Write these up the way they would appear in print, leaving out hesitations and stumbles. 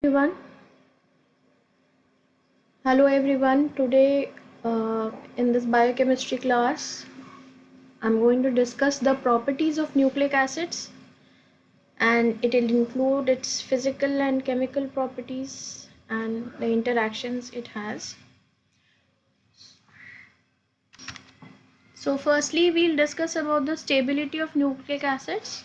Everyone, hello everyone. Today, in this biochemistry class, I'm going to discuss the properties of nucleic acids, and it will include its physical and chemical properties and the interactions it has. So, firstly, we'll discuss about the stability of nucleic acids.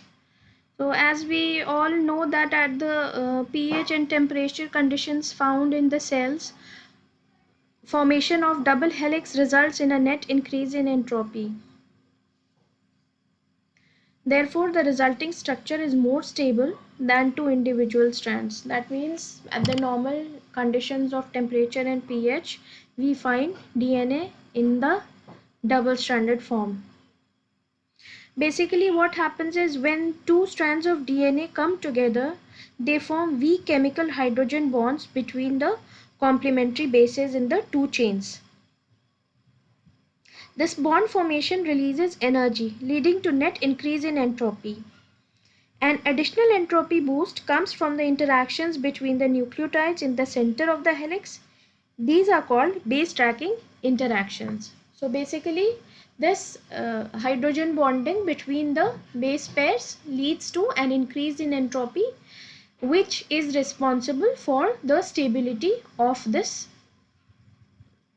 So, as we all know that at the pH and temperature conditions found in the cells, formation of double helix results in a net increase in entropy. Therefore, the resulting structure is more stable than two individual strands. That means at the normal conditions of temperature and pH, we find DNA in the double-stranded form. Basically, what happens is when two strands of DNA come together, they form weak chemical hydrogen bonds between the complementary bases in the two chains. This bond formation releases energy, leading to net increase in entropy. An additional entropy boost comes from the interactions between the nucleotides in the center of the helix. These are called base stacking interactions. So basically, this hydrogen bonding between the base pairs leads to an increase in entropy, which is responsible for the stability of these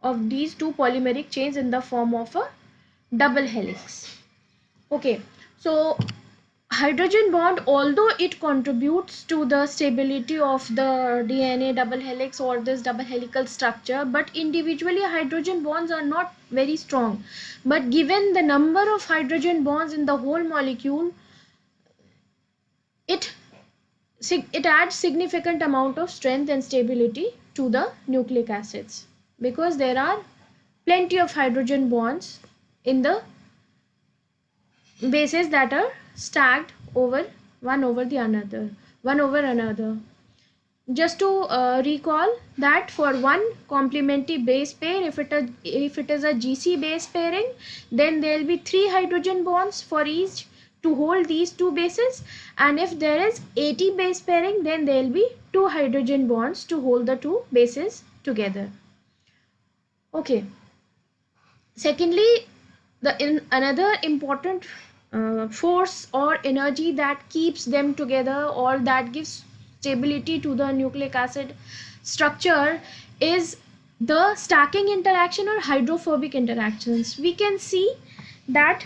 two polymeric chains in the form of a double helix. Okay, so hydrogen bond, although it contributes to the stability of the DNA double helix or this double helical structure, but individually hydrogen bonds are not very strong. But given the number of hydrogen bonds in the whole molecule, it adds significant amount of strength and stability to the nucleic acids, because there are plenty of hydrogen bonds in the bases that are stacked over one over another. Just to recall that for one complementary base pair, if it is a GC base pairing, then there will be 3 hydrogen bonds for each to hold these two bases, and if there is AT base pairing, then there will be 2 hydrogen bonds to hold the two bases together. Okay. Secondly, another important force or energy that keeps them together or that gives stability to the nucleic acid structure is the stacking interaction or hydrophobic interactions. We can see that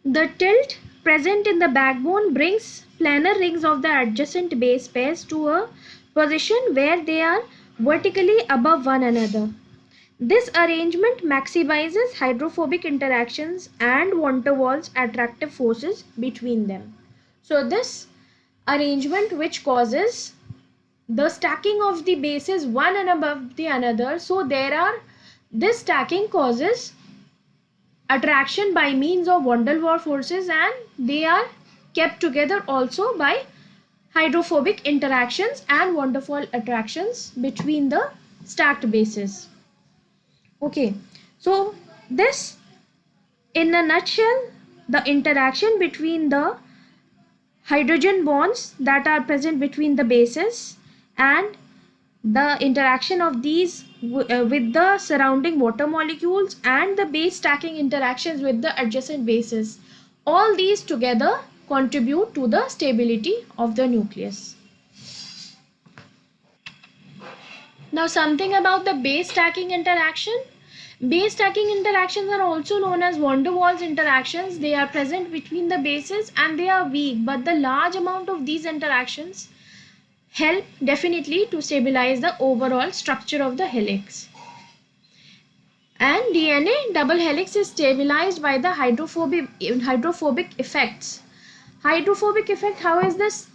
the tilt present in the backbone brings planar rings of the adjacent base pairs to a position where they are vertically above one another. This arrangement maximizes hydrophobic interactions and van der Waals attractive forces between them. So this arrangement, which causes the stacking of the bases one and above the another, so this stacking causes attraction by means of van der Waals forces, and they are kept together also by hydrophobic interactions and van der Waals attractions between the stacked bases. Okay, so this in a nutshell, the interaction between the hydrogen bonds that are present between the bases and the interaction of these with the surrounding water molecules and the base stacking interactions with the adjacent bases. All these together contribute to the stability of the nucleus. Now something about the base stacking interaction. Base stacking interactions are also known as van der Waals interactions. They are present between the bases and they are weak, but the large amount of these interactions help definitely to stabilize the overall structure of the helix. And DNA double helix is stabilized by the hydrophobic effects. Hydrophobic effect, how is this?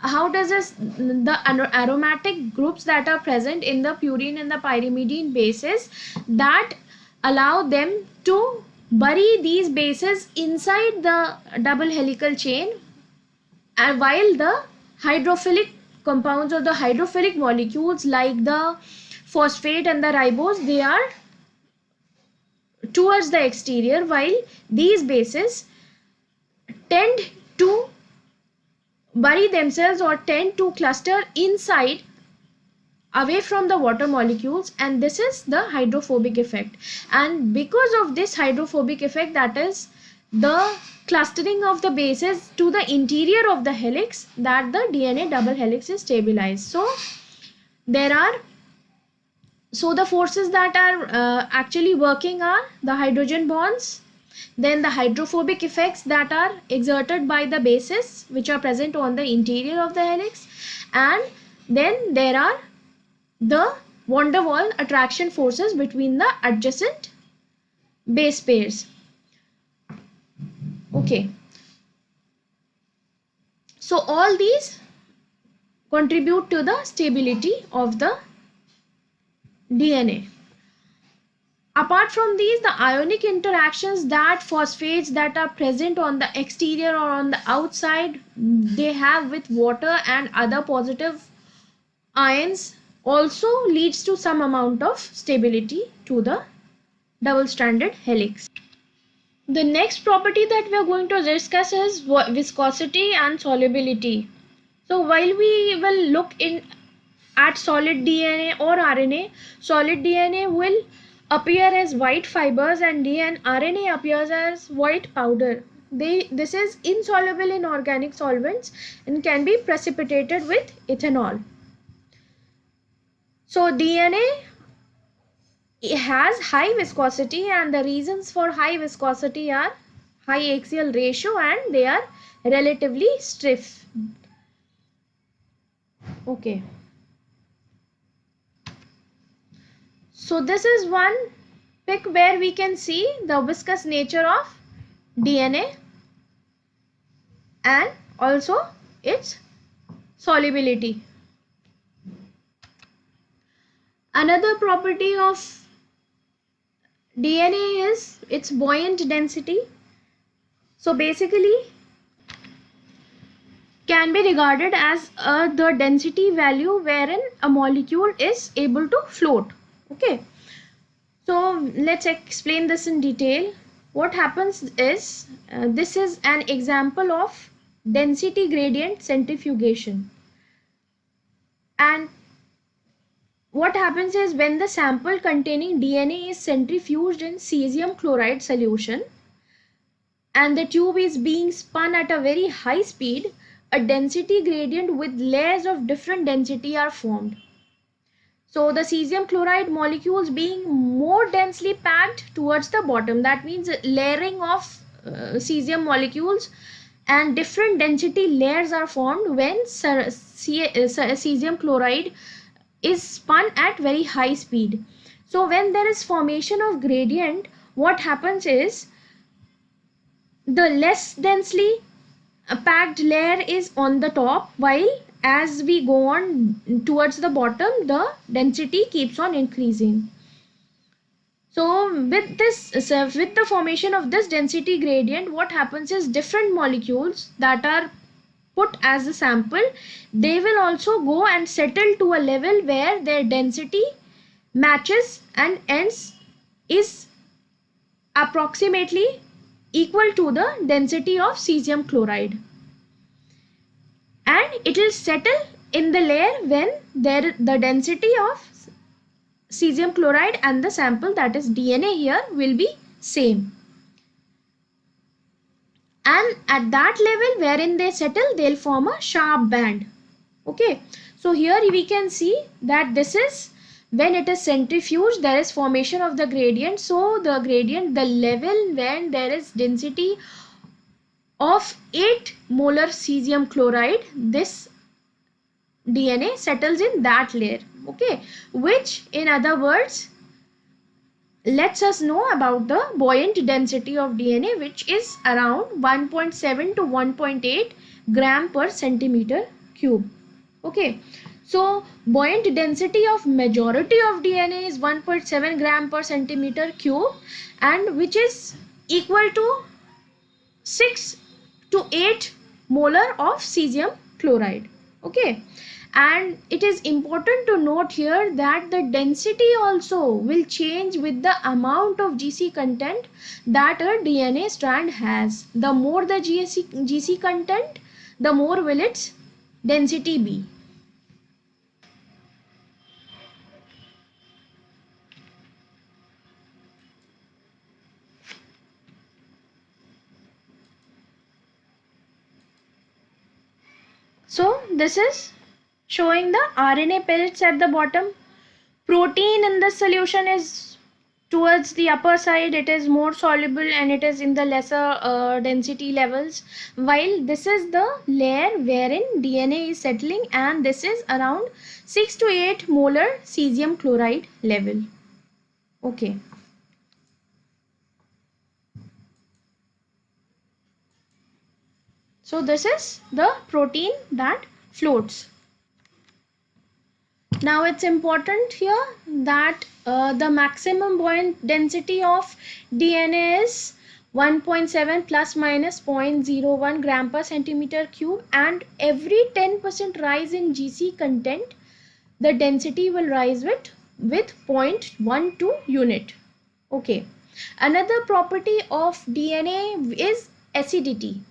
How does the aromatic groups that are present in the purine and the pyrimidine bases that allow them to bury these bases inside the double helical chain, and while the hydrophilic compounds or the hydrophilic molecules like the phosphate and the ribose, they are towards the exterior, while these bases tend to bury themselves or tend to cluster inside, away from the water molecules, and this is the hydrophobic effect. And because of this hydrophobic effect, that is the clustering of the bases to the interior of the helix, that the DNA double helix is stabilized. There are the forces that are actually working are the hydrogen bonds, then the hydrophobic effects that are exerted by the bases which are present on the interior of the helix, and then there are the van der Waals attraction forces between the adjacent base pairs. Okay, so all these contribute to the stability of the DNA. Apart from these, the ionic interactions that phosphates that are present on the exterior or on the outside, they have with water and other positive ions, also leads to some amount of stability to the double-stranded helix. The next property that we are going to discuss is viscosity and solubility. So while we will look in at solid DNA or RNA, solid DNA will appear as white fibers and RNA appears as white powder. This is insoluble in organic solvents and can be precipitated with ethanol. So DNA has high viscosity, and the reasons for high viscosity are high axial ratio and they are relatively stiff. Okay. So this is one pic where we can see the viscous nature of DNA and also its solubility. Another property of DNA is its buoyant density. So basically can be regarded as the density value wherein a molecule is able to float. Okay, so let's explain this in detail. What happens is this is an example of density gradient centrifugation, and what happens is when the sample containing DNA is centrifuged in cesium chloride solution and the tube is being spun at a very high speed, a density gradient with layers of different density are formed. So the cesium chloride molecules being more densely packed towards the bottom, that means layering of cesium molecules and different density layers are formed when cesium chloride is spun at very high speed. So when there is formation of gradient, what happens is the less densely packed layer is on the top, while as we go on towards the bottom, the density keeps on increasing. So with the formation of this density gradient, what happens is different molecules that are put as a sample, they will also go and settle to a level where their density matches and ends is approximately equal to the density of cesium chloride, and it will settle in the layer when the density of cesium chloride and the sample, that is DNA here, will be same. And at that level wherein they settle, they'll form a sharp band. Okay, so here we can see that this is when it is centrifuged, there is formation of the gradient. So the gradient, the level when there is density of 8 molar cesium chloride, this DNA settles in that layer. Okay, which in other words lets us know about the buoyant density of DNA, which is around 1.7 to 1.8 gram per centimeter cube. Okay, so buoyant density of majority of DNA is 1.7 gram per centimeter cube, and which is equal to 6 to 8 molar of cesium chloride. Okay, and it is important to note here that the density also will change with the amount of GC content that a DNA strand has. The more the GC content, the more will its density be. So this is showing the RNA pellets at the bottom. Protein in the solution is towards the upper side, it is more soluble and it is in the lesser density levels, while this is the layer wherein DNA is settling, and this is around 6 to 8 molar cesium chloride level. Okay. So this is the protein that floats. Now it's important here that the maximum buoyant density of DNA is 1.7 plus minus 0.01 gram per centimeter cube, and every 10% rise in GC content, the density will rise with 0.12 unit. Okay. Another property of DNA is acidity.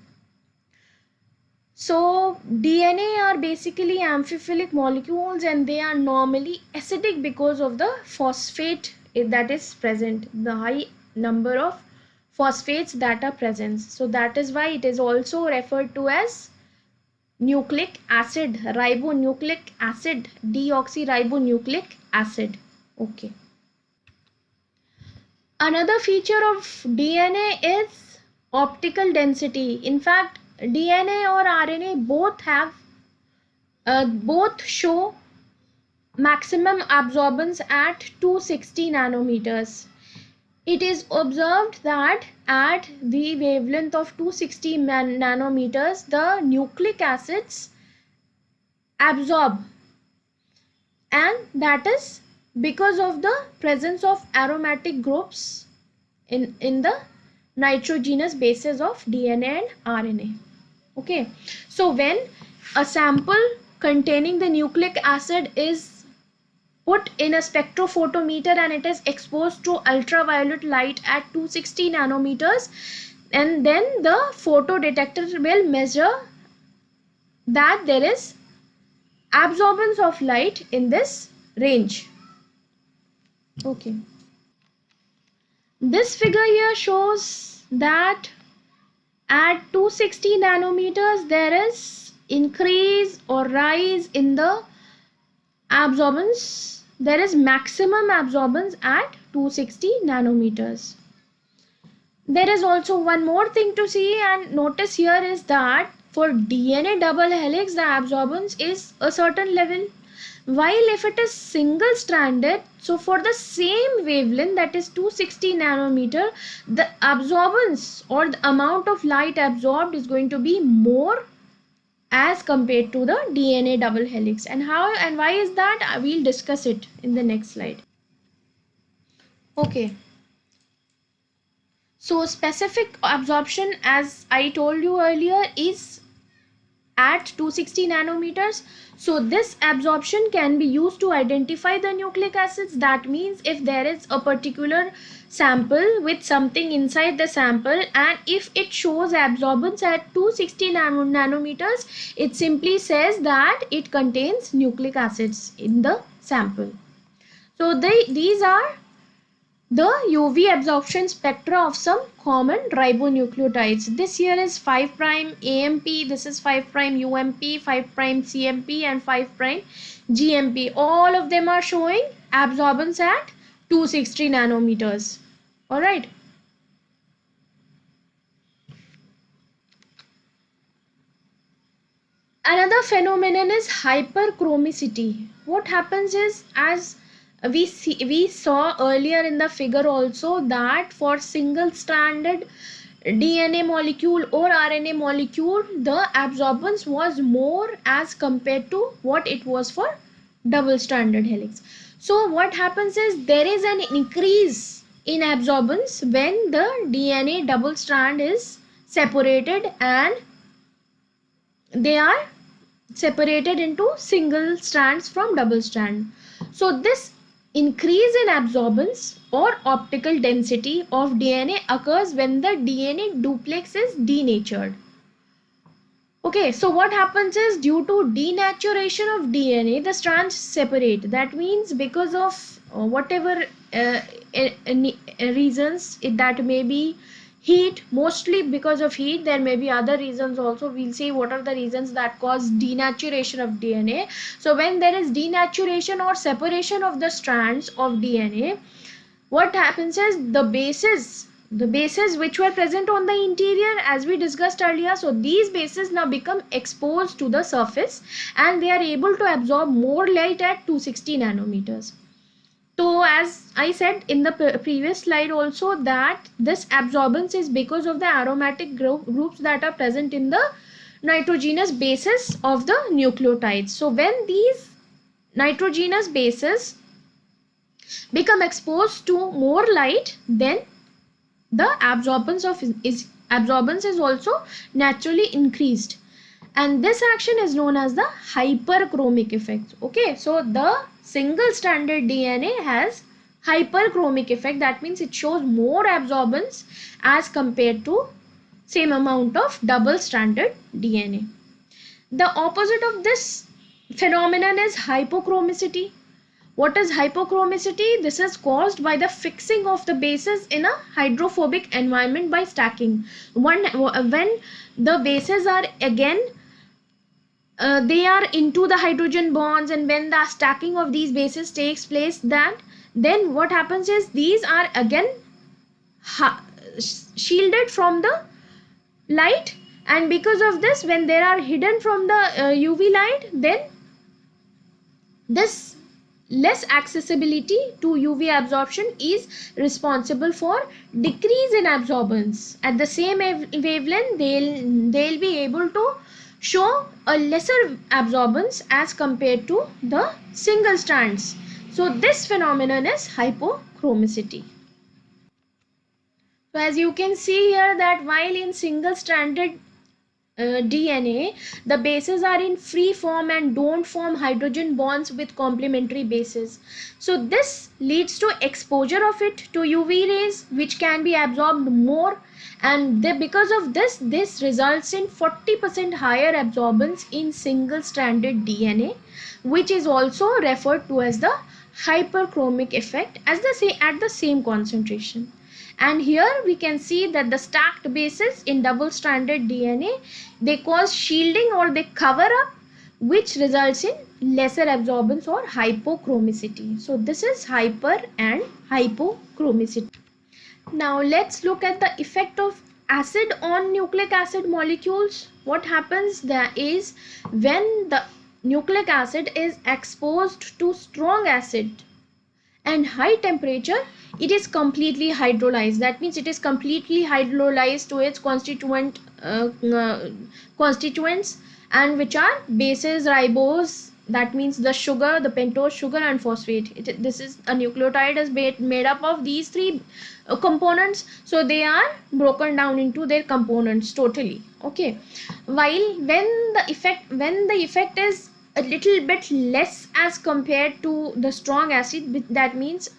So DNA are basically amphiphilic molecules and they are normally acidic because of the phosphate that is present, the high number of phosphates that are present. So that is why it is also referred to as nucleic acid, ribonucleic acid, deoxyribonucleic acid. Okay. Another feature of DNA is optical density. In fact, DNA or RNA both show maximum absorbance at 260 nanometers. It is observed that at the wavelength of 260 nanometers, the nucleic acids absorb, and that is because of the presence of aromatic groups in the nitrogenous bases of DNA and RNA. Okay, so when a sample containing the nucleic acid is put in a spectrophotometer and it is exposed to ultraviolet light at 260 nanometers, and then the photo detector will measure that there is absorbance of light in this range. Okay. This figure here shows that at 260 nanometers there is increase or rise in the absorbance. There is maximum absorbance at 260 nanometers. There is also one more thing to see and notice here is that for DNA double helix the absorbance is a certain level, while if it is single stranded, so for the same wavelength, that is 260 nanometer, the absorbance or the amount of light absorbed is going to be more as compared to the DNA double helix. And how and why is that? We'll discuss it in the next slide. Okay. So specific absorption, as I told you earlier, is at 260 nanometers. So this absorption can be used to identify the nucleic acids. That means if there is a particular sample with something inside the sample, and if it shows absorbance at 260 nanometers, it simply says that it contains nucleic acids in the sample. So these are the UV absorption spectra of some common ribonucleotides. This here is 5' AMP, this is 5' UMP, 5' CMP and 5' GMP. All of them are showing absorbance at 260 nanometers. Alright. Another phenomenon is hyperchromicity. What happens is, as we saw earlier in the figure also, that for single stranded DNA molecule or RNA molecule, the absorbance was more as compared to what it was for double stranded helix. So what happens is there is an increase in absorbance when the DNA double strand is separated and they are separated into single strands from double strand. So this increase in absorbance or optical density of DNA occurs when the DNA duplex is denatured. Okay, so what happens is due to denaturation of DNA, the strands separate. That means because of whatever reasons that may be heat, mostly because of heat. There may be other reasons also. We'll see what are the reasons that cause denaturation of DNA. So when there is denaturation or separation of the strands of DNA, what happens is the bases which were present on the interior, as we discussed earlier, so these bases now become exposed to the surface and they are able to absorb more light at 260 nanometers. So as I said in the previous slide also, that this absorbance is because of the aromatic groups that are present in the nitrogenous bases of the nucleotides. So when these nitrogenous bases become exposed to more light, then the absorbance is also naturally increased, and this action is known as the hyperchromic effect. Okay, so the single stranded DNA has hyperchromic effect. That means it shows more absorbance as compared to same amount of double stranded DNA. The opposite of this phenomenon is hypochromicity. What is hypochromicity? This is caused by the fixing of the bases in a hydrophobic environment by stacking. When the bases are again they are into the hydrogen bonds, and when the stacking of these bases takes place, that then what happens is these are again shielded from the light, and because of this, when they are hidden from the UV light, then this less accessibility to UV absorption is responsible for decrease in absorbance. At the same wavelength, they'll be able to show a lesser absorbance as compared to the single strands. So this phenomenon is hypochromicity. So as you can see here, that while in single stranded DNA, the bases are in free form and don't form hydrogen bonds with complementary bases. So this leads to exposure of it to UV rays, which can be absorbed more, and because of this results in 40% higher absorbance in single stranded DNA, which is also referred to as the hyperchromic effect at the same concentration. And here we can see that the stacked bases in double stranded DNA, they cause shielding or they cover up, which results in lesser absorbance or hypochromicity. So this is hyper and hypochromicity. Now let's look at the effect of acid on nucleic acid molecules. What happens there is, when the nucleic acid is exposed to strong acid and high temperature, it is completely hydrolyzed. That means it is completely hydrolyzed to its constituents, and which are bases, ribose, that means the sugar, the pentose sugar, and phosphate. This is a nucleotide is made up of these three components, so they are broken down into their components totally. Okay, while when the effect is a little bit less as compared to the strong acid, that means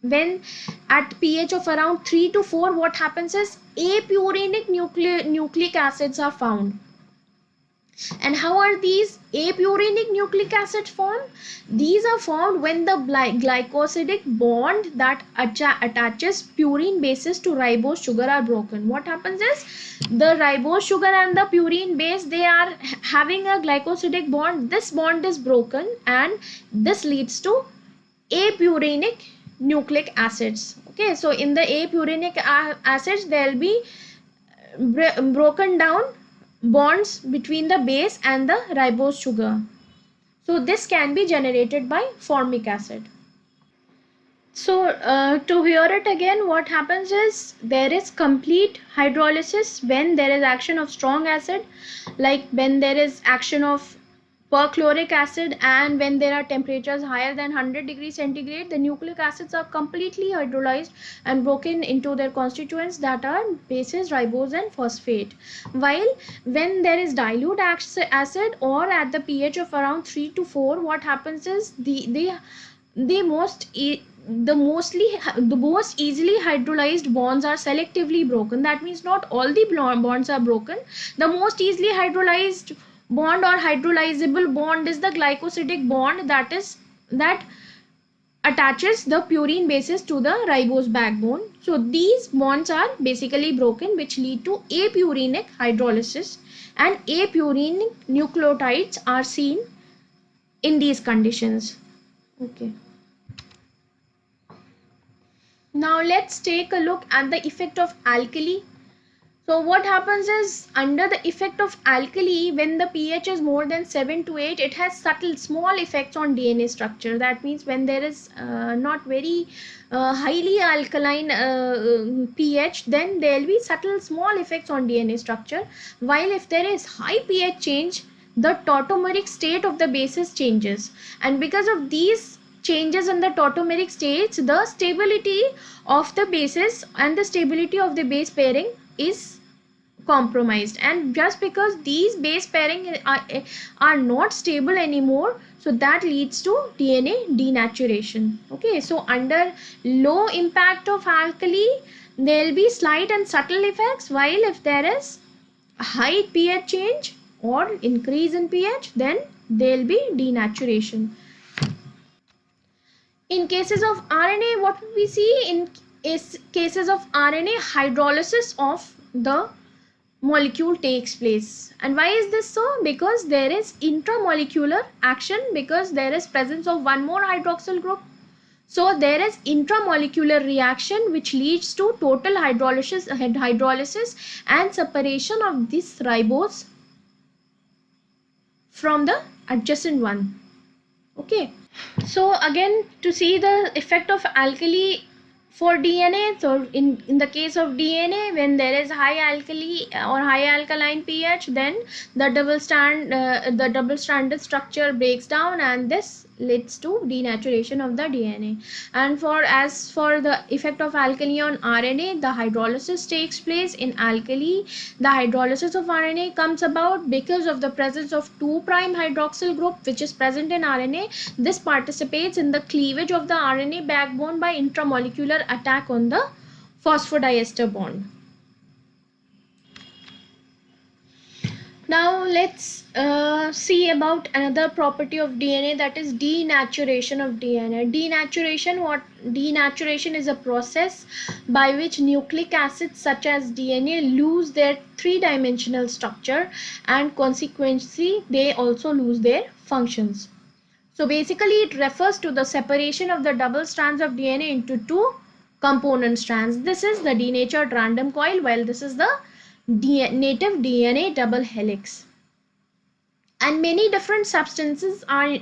when at pH of around 3 to 4, what happens is apurinic nucleic acids are found. And how are these apurinic nucleic acids formed? These are formed when the glycosidic bond that attaches purine bases to ribose sugar are broken. What happens is the ribose sugar and the purine base, they are having a glycosidic bond. This bond is broken and this leads to apurinic nucleic acids. Okay, so in the apurinic acids, there will be broken down bonds between the base and the ribose sugar. So this can be generated by formic acid. So to hear it again, what happens is there is complete hydrolysis when there is action of strong acid, like when there is action of perchloric acid, and when there are temperatures higher than 100 degrees centigrade, the nucleic acids are completely hydrolyzed and broken into their constituents, that are bases, ribose, and phosphate. While when there is dilute acid or at the pH of around 3 to 4, what happens is the the most easily hydrolyzed bonds are selectively broken. That means not all the bonds are broken. The most easily hydrolyzed bond or hydrolyzable bond is the glycosidic bond, that attaches the purine bases to the ribose backbone. So these bonds are basically broken, which lead to apurinic hydrolysis, and apurinic nucleotides are seen in these conditions. Okay. Now let's take a look at the effect of alkali. So what happens is, under the effect of alkali, when the pH is more than 7 to 8, it has subtle small effects on DNA structure. That means when there is not very highly alkaline pH, then there will be subtle small effects on DNA structure. While if there is high pH change, the tautomeric state of the bases changes. And because of these changes in the tautomeric states, the stability of the bases and the stability of the base pairing is compromised. And just because these base pairing are not stable anymore, so that leads to DNA denaturation. Okay, so under low impact of alkali, there will be slight and subtle effects, while if there is high pH change or increase in pH, then there will be denaturation. In cases of RNA, what we see in cases of RNA, hydrolysis of the molecule takes place. And why is this so? Because there is intramolecular action, because there is presence of one more hydroxyl group. So there is intramolecular reaction which leads to total hydrolysis and separation of this ribose from the adjacent one. Okay. So again, to see the effect of alkali for DNA, so in the case of DNA, when there is high alkali or high alkaline pH, then the double stranded structure breaks down, and this leads to denaturation of the DNA. And as for the effect of alkali on RNA, the hydrolysis takes place in alkali. The hydrolysis of RNA comes about because of the presence of 2' hydroxyl group which is present in RNA. This participates in the cleavage of the RNA backbone by intramolecular attack on the phosphodiester bond. Now let's see about another property of DNA, that is denaturation of DNA. Denaturation is a process by which nucleic acids such as DNA lose their three-dimensional structure, and consequently they also lose their functions. So basically it refers to the separation of the double strands of DNA into two component strands. This is the denatured random coil, while this is the native DNA double helix. And many different substances are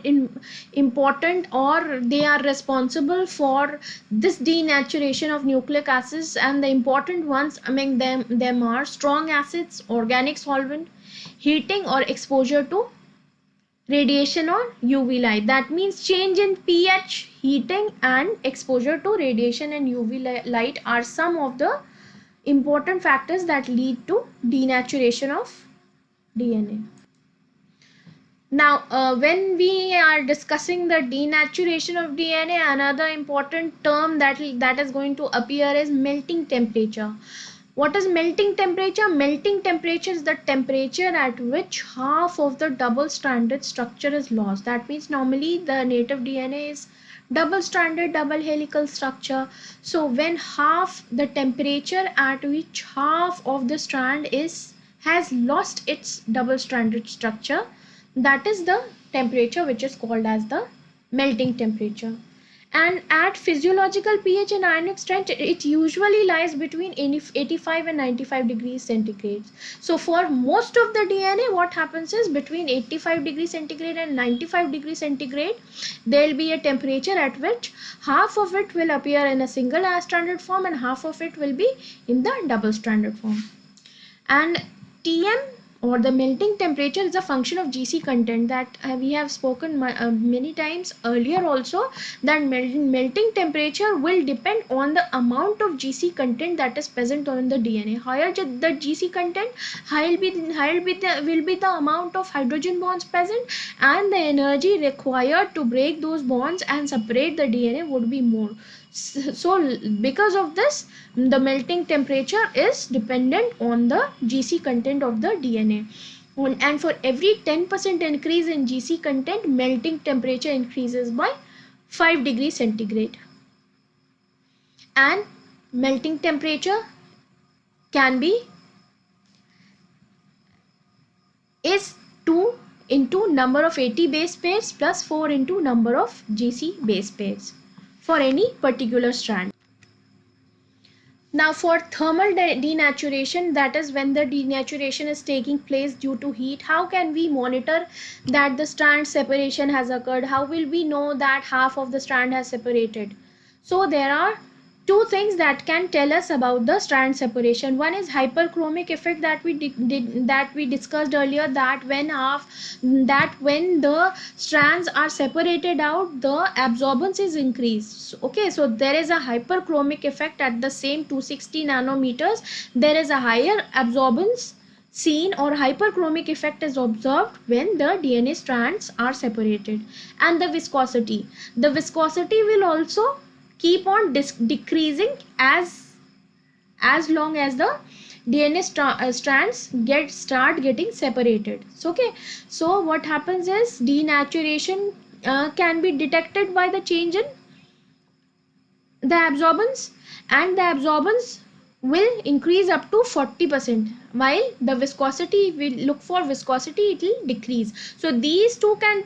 important, or they are responsible for this denaturation of nucleic acids, and the important ones among them are strong acids, organic solvent, heating or exposure to radiation or UV light. That means change in pH, heating and exposure to radiation and UV light are some of the important factors that lead to denaturation of DNA. Now, when we are discussing the denaturation of DNA, another important term that is going to appear is melting temperature. What is melting temperature? Melting temperature is the temperature at which half of the double-stranded structure is lost. That means normally the native DNA is double-stranded, double helical structure. So when the temperature at which half of the strand has lost its double-stranded structure, that is the temperature which is called as the melting temperature. And at physiological pH and ionic strength, it usually lies between 85 and 95 degrees centigrade. So for most of the DNA, what happens is between 85 degrees centigrade and 95 degrees centigrade, there will be a temperature at which half of it will appear in a single stranded form and half of it will be in the double stranded form. And Tm or the melting temperature is a function of GC content, that we have spoken many times earlier also, that melting temperature will depend on the amount of GC content that is present on the DNA. Higher the GC content, higher will be the amount of hydrogen bonds present, and the energy required to break those bonds and separate the DNA would be more. So because of this, the melting temperature is dependent on the GC content of the DNA. And for every 10% increase in GC content, melting temperature increases by 5 degrees centigrade. And melting temperature can be is 2 into number of AT base pairs plus 4 into number of GC base pairs for any particular strand. Now for thermal denaturation, that is when the denaturation is taking place due to heat, how can we monitor that the strand separation has occurred? How will we know that half of the strand has separated? So there are two things that can tell us about the strand separation. One is hyperchromic effect that we discussed earlier, that when the strands are separated out, the absorbance is increased. Okay, so there is a hyperchromic effect at the same 260 nanometers. There is a higher absorbance seen, or hyperchromic effect is observed when the DNA strands are separated. And the viscosity will also keep on decreasing as long as the DNA strands start getting separated. So okay, so what happens is denaturation can be detected by the change in the absorbance, and the absorbance will increase up to 40%, while the viscosity, we look for viscosity, it will decrease. So these two can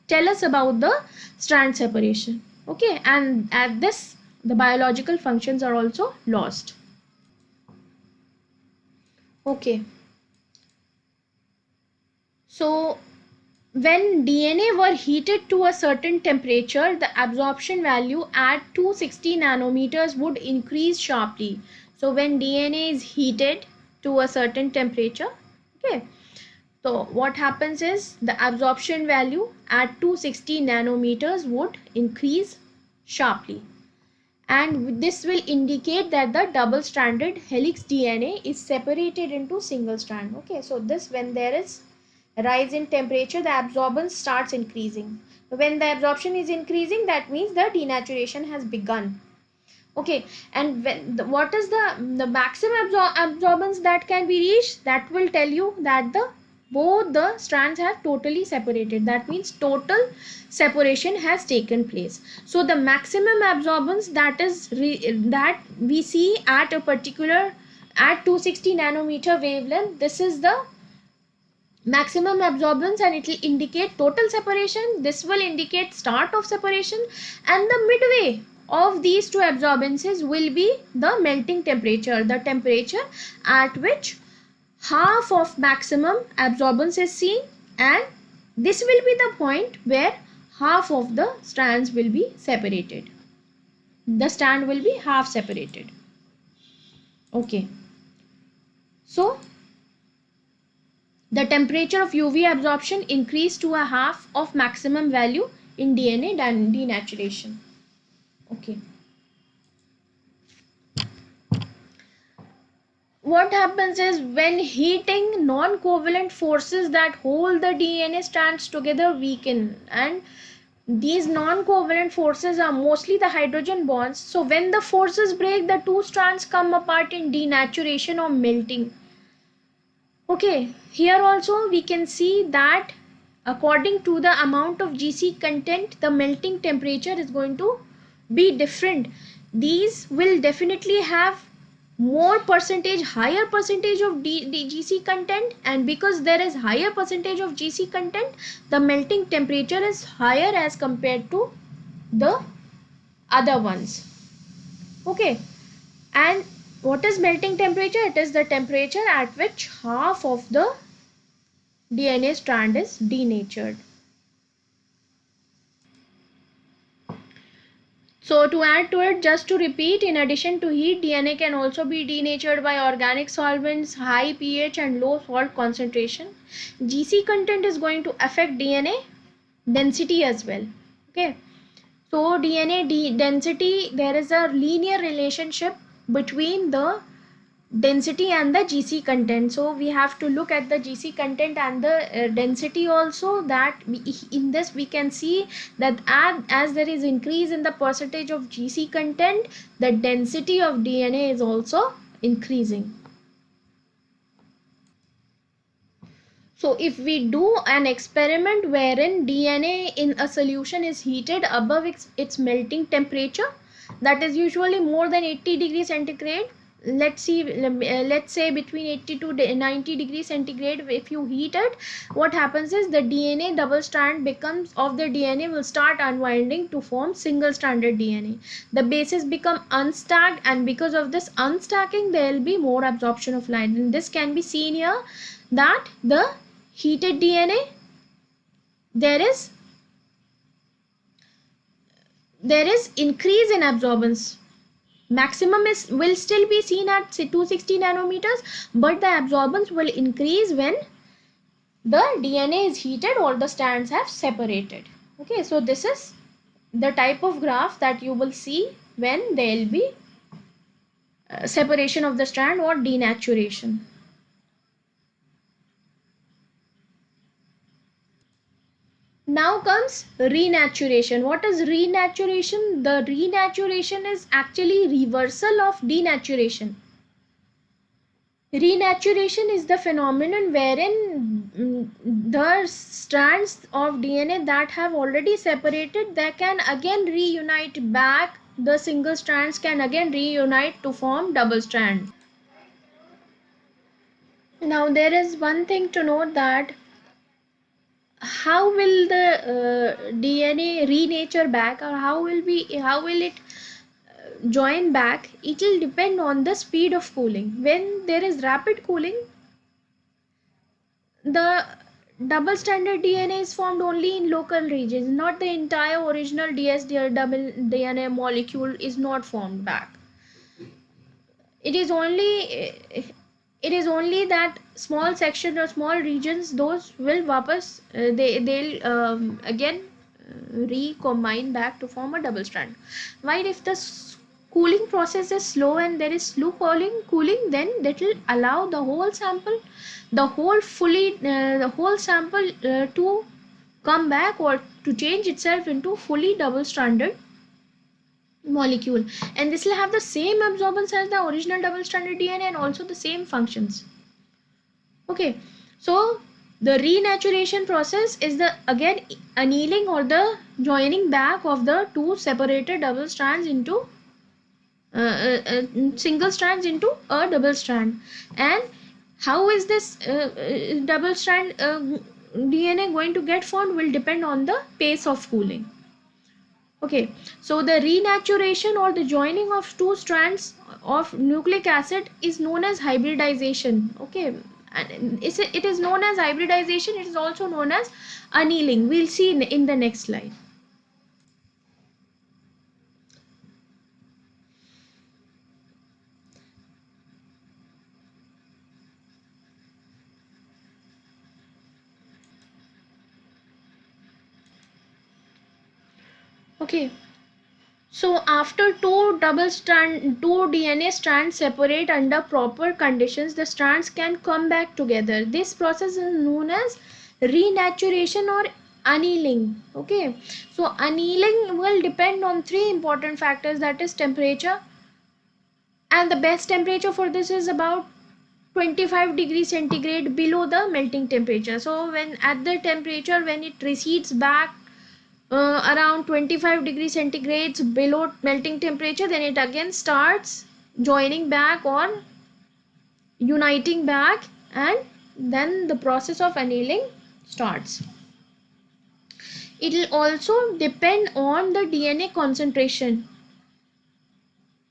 tell us about the strand separation. Okay, and at this the biological functions are also lost. Okay, so when DNA were heated to a certain temperature, the absorption value at 260 nanometers would increase sharply. So when DNA is heated to a certain temperature, okay, so what happens is the absorption value at 260 nanometers would increase sharply. And this will indicate that the double-stranded helix DNA is separated into single strand. Okay, so this, when there is rise in temperature, the absorbance starts increasing. When the absorption is increasing, that means the denaturation has begun. Okay, and when what is the maximum absorbance that can be reached, that will tell you that both the strands have totally separated. That means total separation has taken place. So the maximum absorbance that we see at a particular, at 260 nanometer wavelength, this is the maximum absorbance, and it will indicate total separation. This will indicate start of separation, and the midway of these two absorbances will be the melting temperature, the temperature at which half of maximum absorbance is seen, and this will be the point where half of the strands will be separated. The strand will be half separated. Okay, so the temperature of UV absorption increased to a half of maximum value in DNA denaturation. Okay. What happens is when heating, non-covalent forces that hold the DNA strands together weaken, and these non-covalent forces are mostly the hydrogen bonds. So when the forces break, the two strands come apart in denaturation or melting. Okay, here also we can see that according to the amount of GC content, the melting temperature is going to be different. These will definitely have more percentage, higher percentage of GC content, and because there is higher percentage of GC content, the melting temperature is higher as compared to the other ones. Okay, and what is melting temperature? It is the temperature at which half of the DNA strand is denatured. So to add to it, just to repeat, in addition to heat, DNA can also be denatured by organic solvents, high pH and low salt concentration. GC content is going to affect DNA density as well. Okay. So DNA density, there is a linear relationship between the density and the GC content. So we have to look at the GC content and the density also, that in this we can see that as there is increase in the percentage of GC content, the density of DNA is also increasing. So if we do an experiment wherein DNA in a solution is heated above its melting temperature, that is usually more than 80 degrees centigrade, let's say between 80 to 90 degrees centigrade, if you heat it, what happens is the DNA double strand becomes of the DNA will start unwinding to form single stranded DNA. The bases become unstacked, and because of this unstacking there will be more absorption of light, and this can be seen here that the heated DNA, there is increase in absorbance. Maximum will still be seen at 260 nanometers, but the absorbance will increase when the DNA is heated or the strands have separated. Okay, so this is the type of graph that you will see when there will be separation of the strand or denaturation. Now comes renaturation. What is renaturation? The renaturation is actually reversal of denaturation. Renaturation is the phenomenon wherein the strands of DNA that have already separated, they can again reunite back. The single strands can again reunite to form double strand. Now there is one thing to note, that how will the DNA renature back, or how will it join back? It will depend on the speed of cooling. When there is rapid cooling, the double stranded DNA is formed only in local regions, not the entire original double DNA molecule is not formed back. It is only that small section or small regions, those will vapas they'll again recombine back to form a double strand. While if the cooling process is slow and there is slow cooling, then that will allow the whole sample, the whole sample to come back or to change itself into fully double stranded molecule, and this will have the same absorbance as the original double stranded DNA and also the same functions. Okay, so the renaturation process is the again annealing or the joining back of the two separated double strands into single strands into a double strand. And how is this double strand DNA going to get formed will depend on the pace of cooling. Okay, so the renaturation or the joining of two strands of nucleic acid is known as hybridization. Okay, and it is known as hybridization. It is also known as annealing. We'll see in the next slide. Okay, so after two DNA strands separate under proper conditions, the strands can come back together. This process is known as renaturation or annealing. Okay, so annealing will depend on three important factors, that is temperature, and the best temperature for this is about 25 degrees centigrade below the melting temperature. So when at the temperature when it recedes back around 25 degrees centigrade below melting temperature, then it again starts joining back or uniting back, and then the process of annealing starts. It will also depend on the DNA concentration.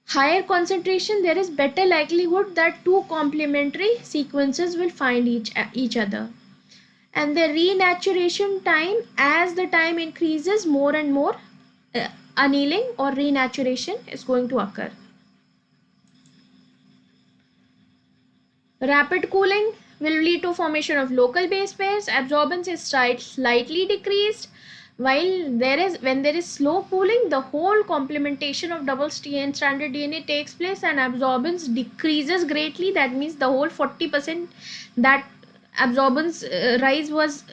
Higher concentration, there is better likelihood that two complementary sequences will find each other. And the renaturation time, as the time increases, more and more annealing or renaturation is going to occur. Rapid cooling will lead to formation of local base pairs. Absorbance is slightly decreased. While when there is slow cooling, the whole complementation of double-stranded DNA takes place and absorbance decreases greatly. That means the whole 40% that absorbance rise was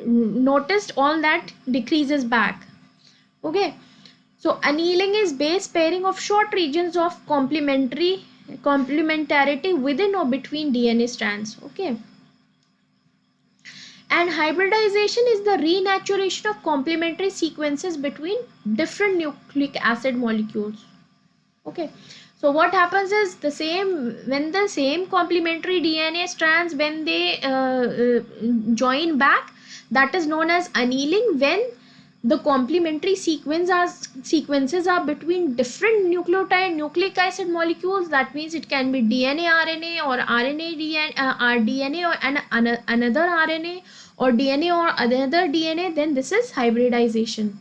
noticed, all that decreases back. Okay. So annealing is base pairing of short regions of complementarity within or between DNA strands. Okay. And hybridization is the renaturation of complementary sequences between different nucleic acid molecules. Okay. So what happens is when the same complementary DNA strands, when they join back, that is known as annealing. When the complementary sequences are between different nucleic acid molecules, that means it can be DNA RNA or RNA DNA or another RNA or DNA or another DNA, then this is hybridization.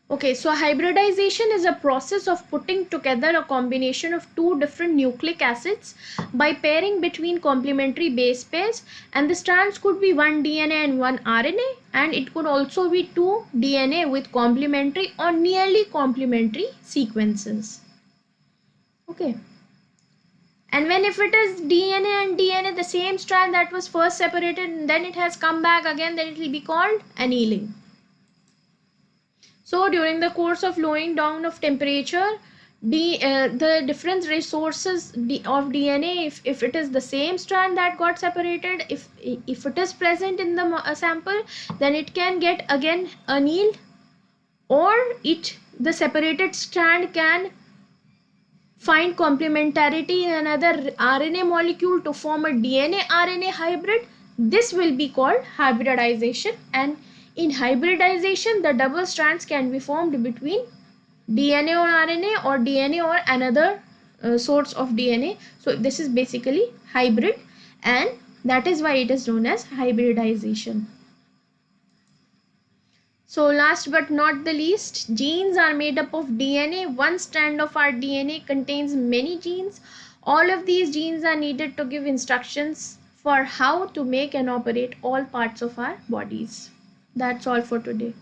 Okay, so hybridization is a process of putting together a combination of two different nucleic acids by pairing between complementary base pairs, and the strands could be one DNA and one RNA, and it could also be two DNA with complementary or nearly complementary sequences. Okay. And when if it is DNA and DNA, the same strand that was first separated and then it has come back again, then it will be called annealing. So during the course of lowering down of temperature, the different resources of DNA, if it is the same strand that got separated, if it is present in the sample, then it can get again annealed, or the separated strand can find complementarity in another RNA molecule to form a DNA RNA hybrid. This will be called hybridization, and in hybridization the double strands can be formed between DNA or RNA or DNA or another sorts of DNA. So this is basically hybrid, and that is why it is known as hybridization. So last but not the least, genes are made up of DNA. One strand of our DNA contains many genes. All of these genes are needed to give instructions for how to make and operate all parts of our bodies. That's all for today.